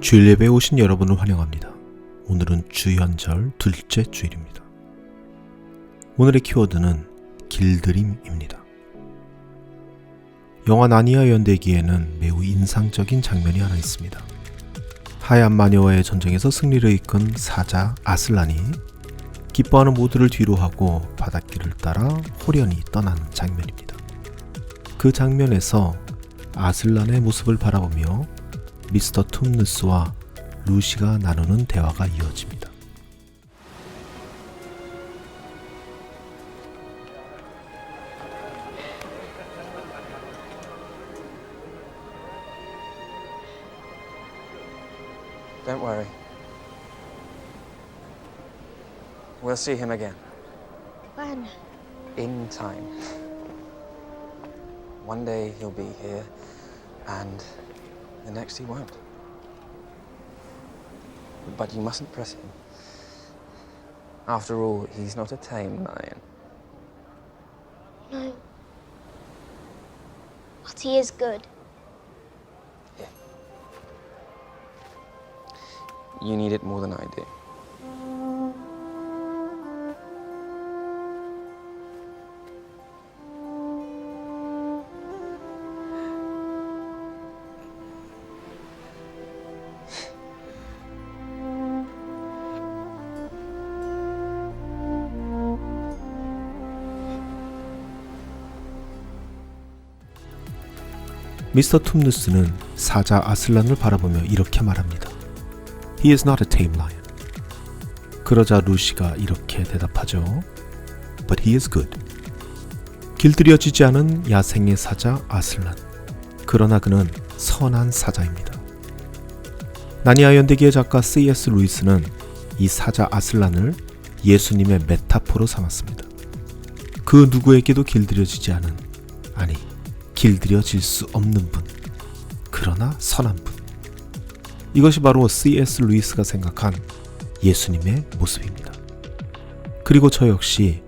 주일 예배에 오신 여러분을 환영합니다. 오늘은 주연절 둘째 주일입니다. 오늘의 키워드는 길들임입니다. 영화 나니아 연대기에는 매우 인상적인 장면이 하나 있습니다. 하얀 마녀와의 전쟁에서 승리를 이끈 사자 아슬란이 기뻐하는 모두를 뒤로하고 바닷길을 따라 호련히 떠나는 장면입니다. 그 장면에서 아슬란의 모습을 바라보며 미스터 툼누스와 루시가 나누는 대화가 이어집니다. Don't worry. We'll see him again. When? In time. One day he'll be here, and the next he won't. But you mustn't press him. After all, he's not a tame lion. No. But he is good. Yeah. You need it more than I do. 미스터 툼누스는 사자 아슬란을 바라보며 이렇게 말합니다. He is not a tame lion. 그러자 루시가 이렇게 대답하죠. But he is good. 길들여지지 않은 야생의 사자 아슬란. 그러나 그는 선한 사자입니다. 나니아 연대기의 작가 C.S. 루이스는 이 사자 아슬란을 예수님의 메타포로 삼았습니다. 그 누구에게도 길들여지지 않은, 아니 길들여질 수 없는 분, 그러나 선한 분. 이것이 바로 C.S. 루이스가 생각한 예수님의 모습입니다. 그리고 저 역시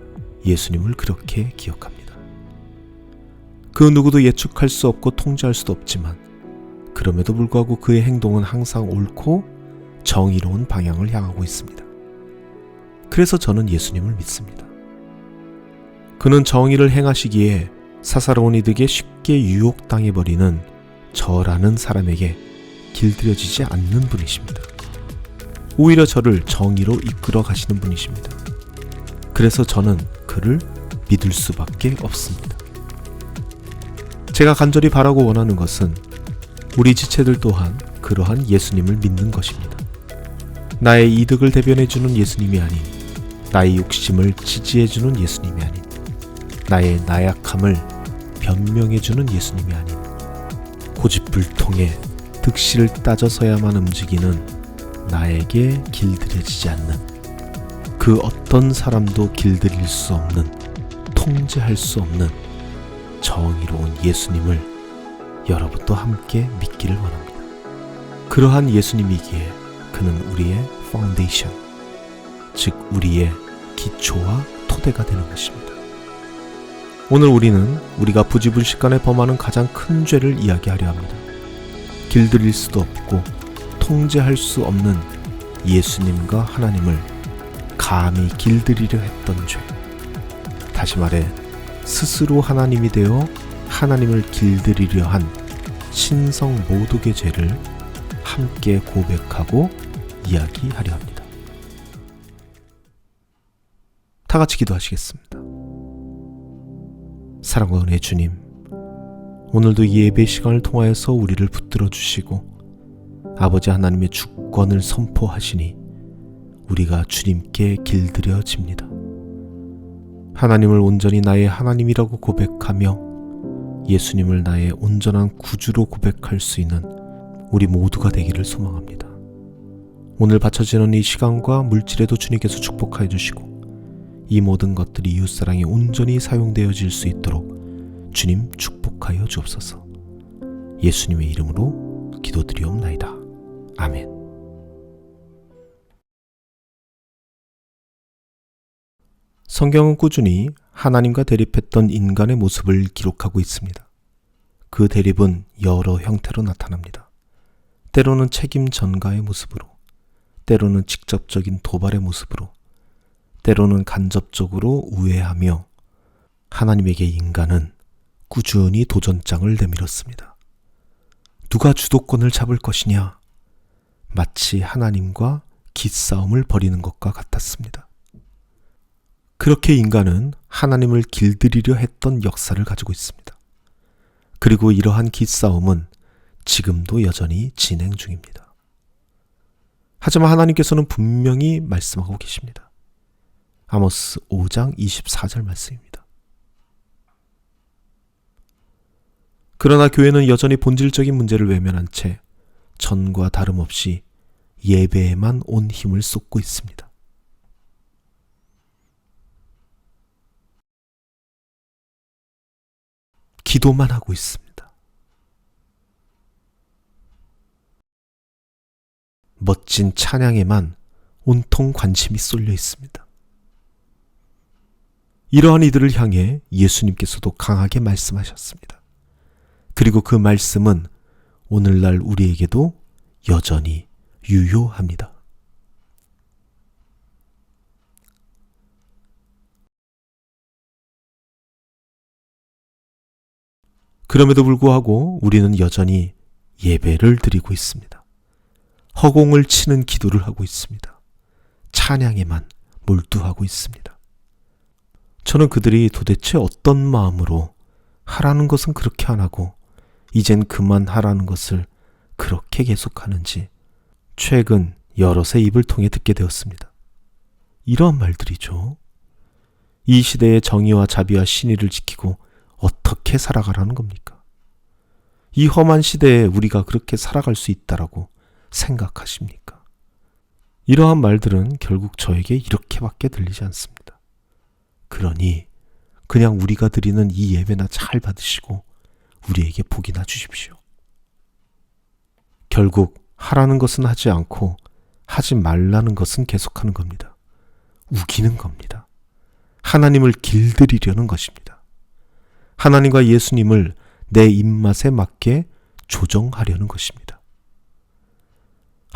예수님을 그렇게 기억합니다. 그 누구도 예측할 수 없고 통제할 수도 없지만 그럼에도 불구하고 그의 행동은 항상 옳고 정의로운 방향을 향하고 있습니다. 그래서 저는 예수님을 믿습니다. 그는 정의를 행하시기에 사사로운 이들에게 쉽게 유혹당해버리는 저라는 사람에게 길들여지지 않는 분이십니다. 오히려 저를 정의로 이끌어 가시는 분이십니다. 그래서 저는 그를 믿을 수밖에 없습니다. 제가 간절히 바라고 원하는 것은 우리 지체들 또한 그러한 예수님을 믿는 것입니다. 나의 이득을 대변해주는 예수님이 아닌, 나의 욕심을 지지해주는 예수님이 아닌, 나의 나약함을 변명해주는 예수님이 아닌, 고집불통에 득실을 따져서야만 움직이는 나에게 길들여지지 않는, 그 어떤 사람도 길들일 수 없는, 통제할 수 없는 정의로운 예수님을 여러분도 함께 믿기를 원합니다. 그러한 예수님이기에 그는 우리의 파운데이션, 즉 우리의 기초와 토대가 되는 것입니다. 오늘 우리는 우리가 부지불식간에 범하는 가장 큰 죄를 이야기하려 합니다. 길들일 수도 없고 통제할 수 없는 예수님과 하나님을 감히 길들이려 했던 죄. 다시 말해 스스로 하나님이 되어 하나님을 길들이려 한 신성 모독의 죄를 함께 고백하고 이야기하려 합니다. 다 같이 기도하시겠습니다. 사랑과 은혜의 주님, 오늘도 이 예배 시간을 통하여서 우리를 붙들어 주시고 아버지 하나님의 주권을 선포하시니 우리가 주님께 길들여집니다. 하나님을 온전히 나의 하나님이라고 고백하며 예수님을 나의 온전한 구주로 고백할 수 있는 우리 모두가 되기를 소망합니다. 오늘 바쳐지는 이 시간과 물질에도 주님께서 축복하여 주시고 이 모든 것들이 이웃사랑에 온전히 사용되어질 수 있도록 주님 축복하여 주옵소서. 예수님의 이름으로 기도드리옵나이다. 아멘. 성경은 꾸준히 하나님과 대립했던 인간의 모습을 기록하고 있습니다. 그 대립은 여러 형태로 나타납니다. 때로는 책임 전가의 모습으로, 때로는 직접적인 도발의 모습으로, 때로는 간접적으로 우회하며 하나님에게 인간은 꾸준히 도전장을 내밀었습니다. 누가 주도권을 잡을 것이냐? 마치 하나님과 기싸움을 벌이는 것과 같았습니다. 그렇게 인간은 하나님을 길들이려 했던 역사를 가지고 있습니다. 그리고 이러한 기싸움은 지금도 여전히 진행 중입니다. 하지만 하나님께서는 분명히 말씀하고 계십니다. 아모스 5장 24절 말씀입니다. 그러나 교회는 여전히 본질적인 문제를 외면한 채 전과 다름없이 예배에만 온 힘을 쏟고 있습니다. 기도만 하고 있습니다. 멋진 찬양에만 온통 관심이 쏠려 있습니다. 이러한 이들을 향해 예수님께서도 강하게 말씀하셨습니다. 그리고 그 말씀은 오늘날 우리에게도 여전히 유효합니다. 그럼에도 불구하고 우리는 여전히 예배를 드리고 있습니다. 허공을 치는 기도를 하고 있습니다. 찬양에만 몰두하고 있습니다. 저는 그들이 도대체 어떤 마음으로 하라는 것은 그렇게 안 하고 이젠 그만하라는 것을 그렇게 계속하는지 최근 여럿의 입을 통해 듣게 되었습니다. 이러한 말들이죠. 이 시대의 정의와 자비와 신의를 지키고 어떻게 살아가라는 겁니까? 이 험한 시대에 우리가 그렇게 살아갈 수 있다라고 생각하십니까? 이러한 말들은 결국 저에게 이렇게밖에 들리지 않습니다. 그러니 그냥 우리가 드리는 이 예배나 잘 받으시고 우리에게 복이나 주십시오. 결국 하라는 것은 하지 않고 하지 말라는 것은 계속하는 겁니다. 우기는 겁니다. 하나님을 길들이려는 것입니다. 하나님과 예수님을 내 입맛에 맞게 조정하려는 것입니다.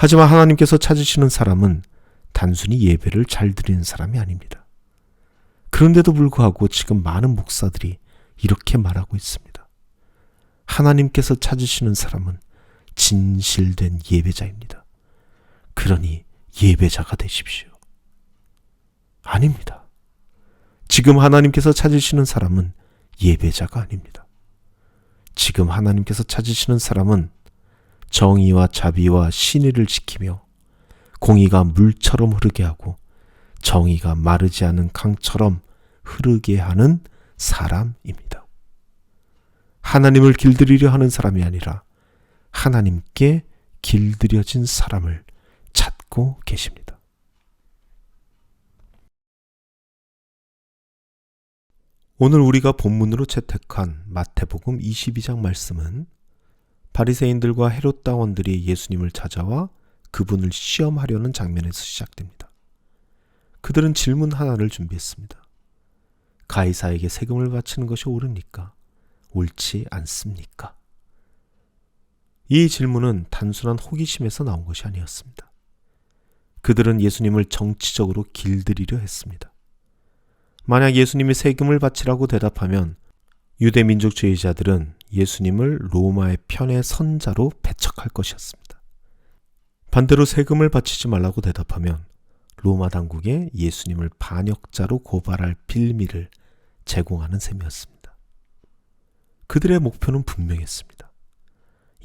하지만 하나님께서 찾으시는 사람은 단순히 예배를 잘 드리는 사람이 아닙니다. 그런데도 불구하고 지금 많은 목사들이 이렇게 말하고 있습니다. 하나님께서 찾으시는 사람은 진실된 예배자입니다. 그러니 예배자가 되십시오. 아닙니다. 지금 하나님께서 찾으시는 사람은 예배자가 아닙니다. 지금 하나님께서 찾으시는 사람은 정의와 자비와 신의를 지키며 공의가 물처럼 흐르게 하고 정의가 마르지 않은 강처럼 흐르게 하는 사람입니다. 하나님을 길들이려 하는 사람이 아니라 하나님께 길들여진 사람을 찾고 계십니다. 오늘 우리가 본문으로 채택한 마태복음 22장 말씀은 바리새인들과 헤롯 당원들이 예수님을 찾아와 그분을 시험하려는 장면에서 시작됩니다. 그들은 질문 하나를 준비했습니다. 가이사에게 세금을 바치는 것이 옳으니까? 옳지 않습니까? 이 질문은 단순한 호기심에서 나온 것이 아니었습니다. 그들은 예수님을 정치적으로 길들이려 했습니다. 만약 예수님이 세금을 바치라고 대답하면 유대 민족주의자들은 예수님을 로마의 편의 선자로 배척할 것이었습니다. 반대로 세금을 바치지 말라고 대답하면 로마 당국에 예수님을 반역자로 고발할 빌미를 제공하는 셈이었습니다. 그들의 목표는 분명했습니다.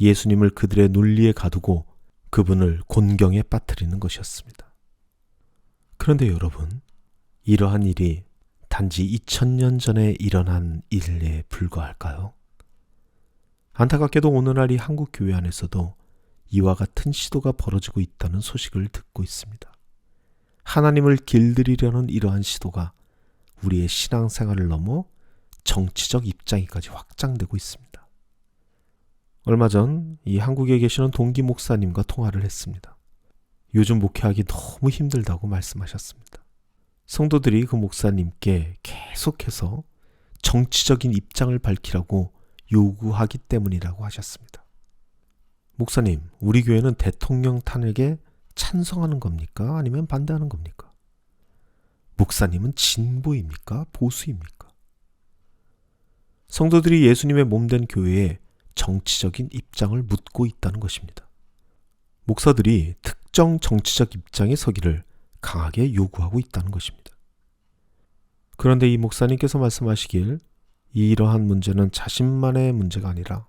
예수님을 그들의 논리에 가두고 그분을 곤경에 빠뜨리는 것이었습니다. 그런데 여러분, 이러한 일이 단지 2000년 전에 일어난 일에 불과할까요? 안타깝게도 오늘날 이 한국 교회 안에서도 이와 같은 시도가 벌어지고 있다는 소식을 듣고 있습니다. 하나님을 길들이려는 이러한 시도가 우리의 신앙생활을 넘어 정치적 입장에까지 확장되고 있습니다. 얼마 전 이 한국에 계시는 동기 목사님과 통화를 했습니다. 요즘 목회하기 너무 힘들다고 말씀하셨습니다. 성도들이 그 목사님께 계속해서 정치적인 입장을 밝히라고 요구하기 때문이라고 하셨습니다. 목사님, 우리 교회는 대통령 탄핵에 찬성하는 겁니까? 아니면 반대하는 겁니까? 목사님은 진보입니까? 보수입니까? 성도들이 예수님의 몸된 교회에 정치적인 입장을 묻고 있다는 것입니다. 목사들이 특정 정치적 입장에 서기를 강하게 요구하고 있다는 것입니다. 그런데 이 목사님께서 말씀하시길 이러한 문제는 자신만의 문제가 아니라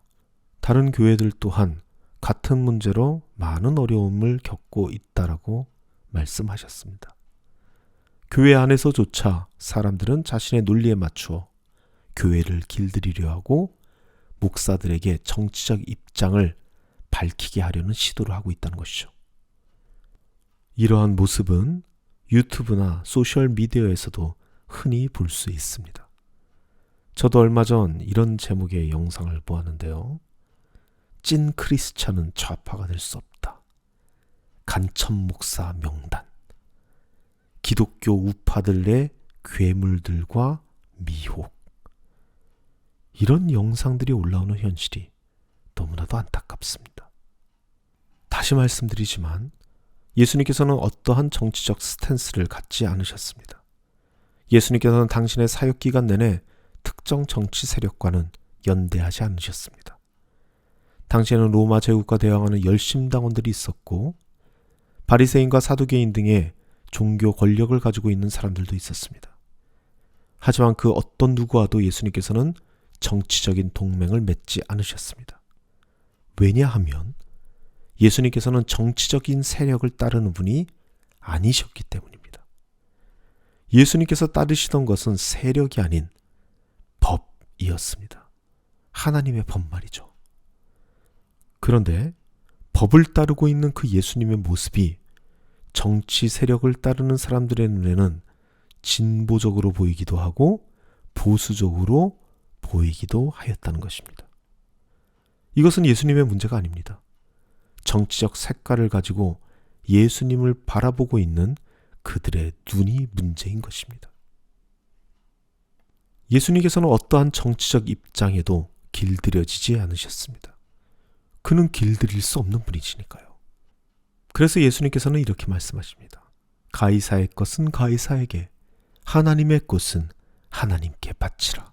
다른 교회들 또한 같은 문제로 많은 어려움을 겪고 있다라고 말씀하셨습니다. 교회 안에서조차 사람들은 자신의 논리에 맞추어 교회를 길들이려 하고 목사들에게 정치적 입장을 밝히게 하려는 시도를 하고 있다는 것이죠. 이러한 모습은 유튜브나 소셜미디어에서도 흔히 볼 수 있습니다. 저도 얼마 전 이런 제목의 영상을 보았는데요. 찐 크리스찬은 좌파가 될 수 없다. 간첩 목사 명단. 기독교 우파들의 괴물들과 미혹. 이런 영상들이 올라오는 현실이 너무나도 안타깝습니다. 다시 말씀드리지만 예수님께서는 어떠한 정치적 스탠스를 갖지 않으셨습니다. 예수님께서는 당신의 사역기간 내내 특정 정치 세력과는 연대하지 않으셨습니다. 당시에는 로마 제국과 대항하는 열심당원들이 있었고 바리새인과 사두개인 등의 종교 권력을 가지고 있는 사람들도 있었습니다. 하지만 그 어떤 누구와도 예수님께서는 정치적인 동맹을 맺지 않으셨습니다. 왜냐하면 예수님께서는 정치적인 세력을 따르는 분이 아니셨기 때문입니다. 예수님께서 따르시던 것은 세력이 아닌 법이었습니다. 하나님의 법 말이죠. 그런데 법을 따르고 있는 그 예수님의 모습이 정치 세력을 따르는 사람들의 눈에는 진보적으로 보이기도 하고 보수적으로 보이기도 하였다는 것입니다. 이것은 예수님의 문제가 아닙니다. 정치적 색깔을 가지고 예수님을 바라보고 있는 그들의 눈이 문제인 것입니다. 예수님께서는 어떠한 정치적 입장에도 길들여지지 않으셨습니다. 그는 길들일 수 없는 분이시니까요. 그래서 예수님께서는 이렇게 말씀하십니다. 가이사의 것은 가이사에게, 하나님의 것은 하나님께 바치라.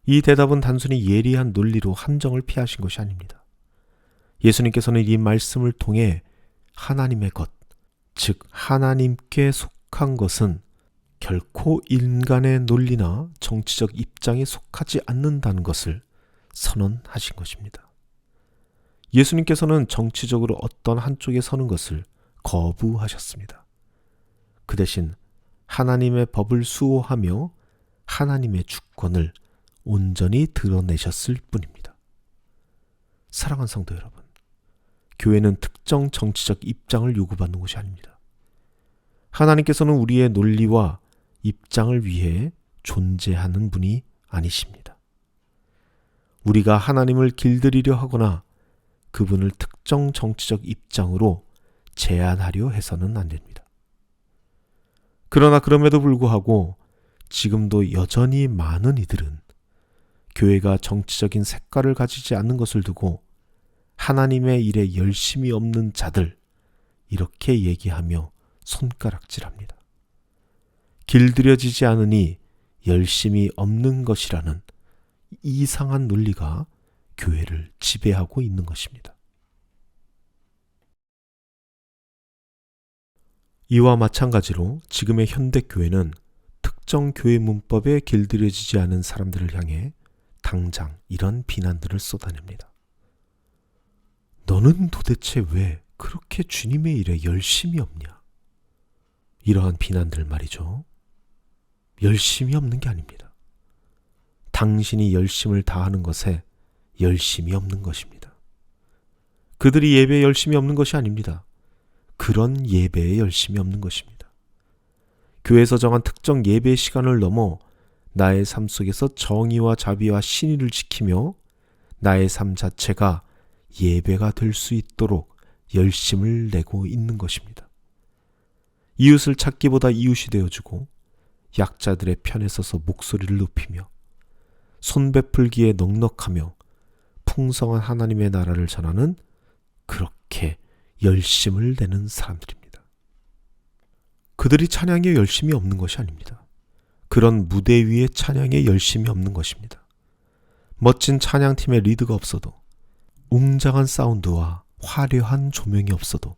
이 대답은 단순히 예리한 논리로 함정을 피하신 것이 아닙니다. 예수님께서는 이 말씀을 통해 하나님의 것, 즉 하나님께 속한 것은 결코 인간의 논리나 정치적 입장에 속하지 않는다는 것을 선언하신 것입니다. 예수님께서는 정치적으로 어떤 한쪽에 서는 것을 거부하셨습니다. 그 대신 하나님의 법을 수호하며 하나님의 주권을 온전히 드러내셨을 뿐입니다. 사랑하는 성도 여러분, 교회는 특정 정치적 입장을 요구받는 것이 아닙니다. 하나님께서는 우리의 논리와 입장을 위해 존재하는 분이 아니십니다. 우리가 하나님을 길들이려 하거나 그분을 특정 정치적 입장으로 제한하려 해서는 안 됩니다. 그러나 그럼에도 불구하고 지금도 여전히 많은 이들은 교회가 정치적인 색깔을 가지지 않는 것을 두고 하나님의 일에 열심이 없는 자들, 이렇게 얘기하며 손가락질합니다. 길들여지지 않으니 열심이 없는 것이라는 이상한 논리가 교회를 지배하고 있는 것입니다. 이와 마찬가지로 지금의 현대 교회는 특정 교회 문법에 길들여지지 않은 사람들을 향해 당장 이런 비난들을 쏟아냅니다. 너는 도대체 왜 그렇게 주님의 일에 열심이 없냐? 이러한 비난들 말이죠. 열심이 없는 게 아닙니다. 당신이 열심을 다하는 것에 열심이 없는 것입니다. 그들이 예배에 열심이 없는 것이 아닙니다. 그런 예배에 열심이 없는 것입니다. 교회에서 정한 특정 예배 시간을 넘어 나의 삶 속에서 정의와 자비와 신의를 지키며 나의 삶 자체가 예배가 될 수 있도록 열심을 내고 있는 것입니다. 이웃을 찾기보다 이웃이 되어주고 약자들의 편에 서서 목소리를 높이며 손 베풀기에 넉넉하며 풍성한 하나님의 나라를 전하는 그렇게 열심을 내는 사람들입니다. 그들이 찬양에 열심이 없는 것이 아닙니다. 그런 무대 위에 찬양에 열심이 없는 것입니다. 멋진 찬양팀의 리드가 없어도, 웅장한 사운드와 화려한 조명이 없어도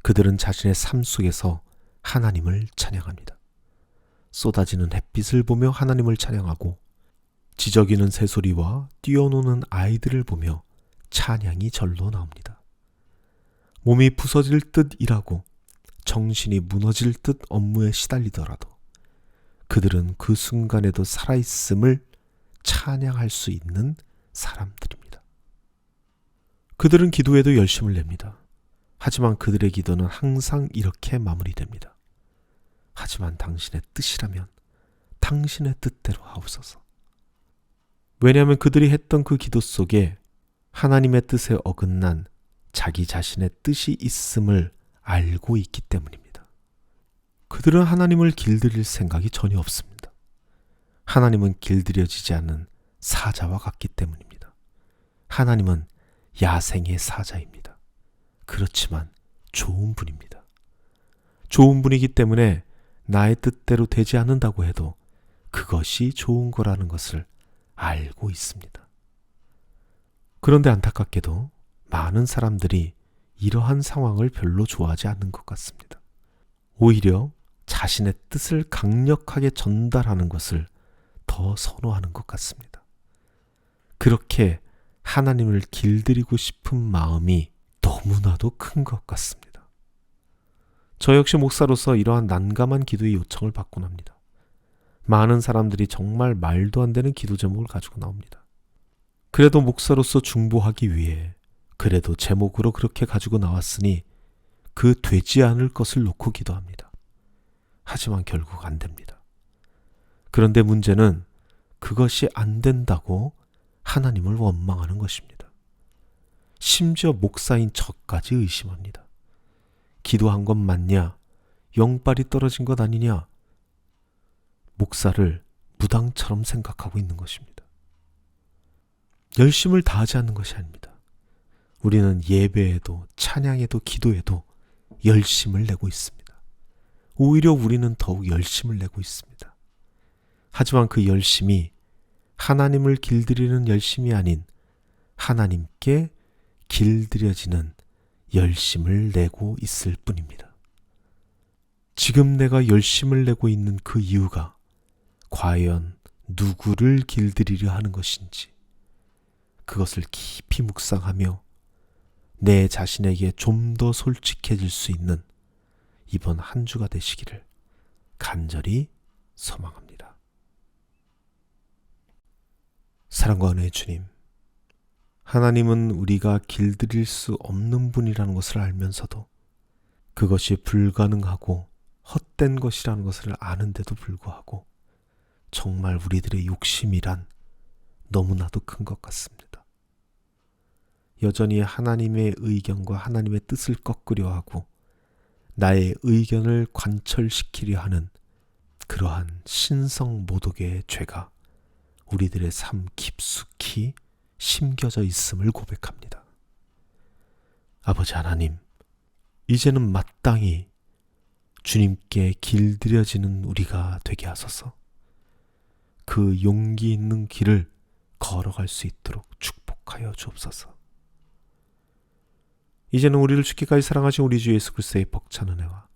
그들은 자신의 삶 속에서 하나님을 찬양합니다. 쏟아지는 햇빛을 보며 하나님을 찬양하고, 지저귀는 새소리와 뛰어노는 아이들을 보며 찬양이 절로 나옵니다. 몸이 부서질 듯 일하고 정신이 무너질 듯 업무에 시달리더라도 그들은 그 순간에도 살아있음을 찬양할 수 있는 사람들입니다. 그들은 기도에도 열심을 냅니다. 하지만 그들의 기도는 항상 이렇게 마무리됩니다. 하지만 당신의 뜻이라면 당신의 뜻대로 하옵소서. 왜냐하면 그들이 했던 그 기도 속에 하나님의 뜻에 어긋난 자기 자신의 뜻이 있음을 알고 있기 때문입니다. 그들은 하나님을 길들일 생각이 전혀 없습니다. 하나님은 길들여지지 않는 사자와 같기 때문입니다. 하나님은 야생의 사자입니다. 그렇지만 좋은 분입니다. 좋은 분이기 때문에 나의 뜻대로 되지 않는다고 해도 그것이 좋은 거라는 것을 알고 있습니다. 그런데 안타깝게도 많은 사람들이 이러한 상황을 별로 좋아하지 않는 것 같습니다. 오히려 자신의 뜻을 강력하게 전달하는 것을 더 선호하는 것 같습니다. 그렇게 하나님을 길들이고 싶은 마음이 너무나도 큰 것 같습니다. 저 역시 목사로서 이러한 난감한 기도의 요청을 받곤 합니다. 많은 사람들이 정말 말도 안 되는 기도 제목을 가지고 나옵니다. 그래도 목사로서 중보하기 위해 그래도 제목으로 그렇게 가지고 나왔으니 그 되지 않을 것을 놓고 기도합니다. 하지만 결국 안 됩니다. 그런데 문제는 그것이 안 된다고 하나님을 원망하는 것입니다. 심지어 목사인 저까지 의심합니다. 기도한 것 맞냐? 영빨이 떨어진 것 아니냐? 목사를 무당처럼 생각하고 있는 것입니다. 열심을 다하지 않는 것이 아닙니다. 우리는 예배에도 찬양에도 기도에도 열심을 내고 있습니다. 오히려 우리는 더욱 열심을 내고 있습니다. 하지만 그 열심이 하나님을 길들이는 열심이 아닌 하나님께 길들여지는 열심을 내고 있을 뿐입니다. 지금 내가 열심을 내고 있는 그 이유가 과연 누구를 길들이려 하는 것인지, 그것을 깊이 묵상하며 내 자신에게 좀 더 솔직해질 수 있는 이번 한 주가 되시기를 간절히 소망합니다. 사랑과 은혜의 주님, 하나님은 우리가 길들일 수 없는 분이라는 것을 알면서도 그것이 불가능하고 헛된 것이라는 것을 아는데도 불구하고 정말 우리들의 욕심이란 너무나도 큰 것 같습니다. 여전히 하나님의 의견과 하나님의 뜻을 꺾으려 하고 나의 의견을 관철시키려 하는 그러한 신성모독의 죄가 우리들의 삶 깊숙이 심겨져 있음을 고백합니다. 아버지 하나님, 이제는 마땅히 주님께 길들여지는 우리가 되게 하소서. 그 용기 있는 길을 걸어갈 수 있도록 축복하여 주옵소서. 이제는 우리를 죽기까지 사랑하신 우리 주 예수 그리스도의 벅찬 은혜와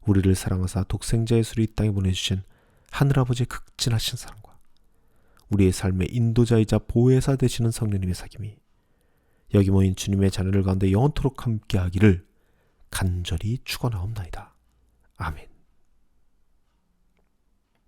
우리를 사랑하사 독생자 예수를 이 땅에 보내주신 하늘아버지의 극진하신 사랑과 우리의 삶의 인도자이자 보혜사 되시는 성령님의 사귐이 여기 모인 주님의 자녀들 가운데 영원토록 함께하기를 간절히 축원하옵나이다. 아멘.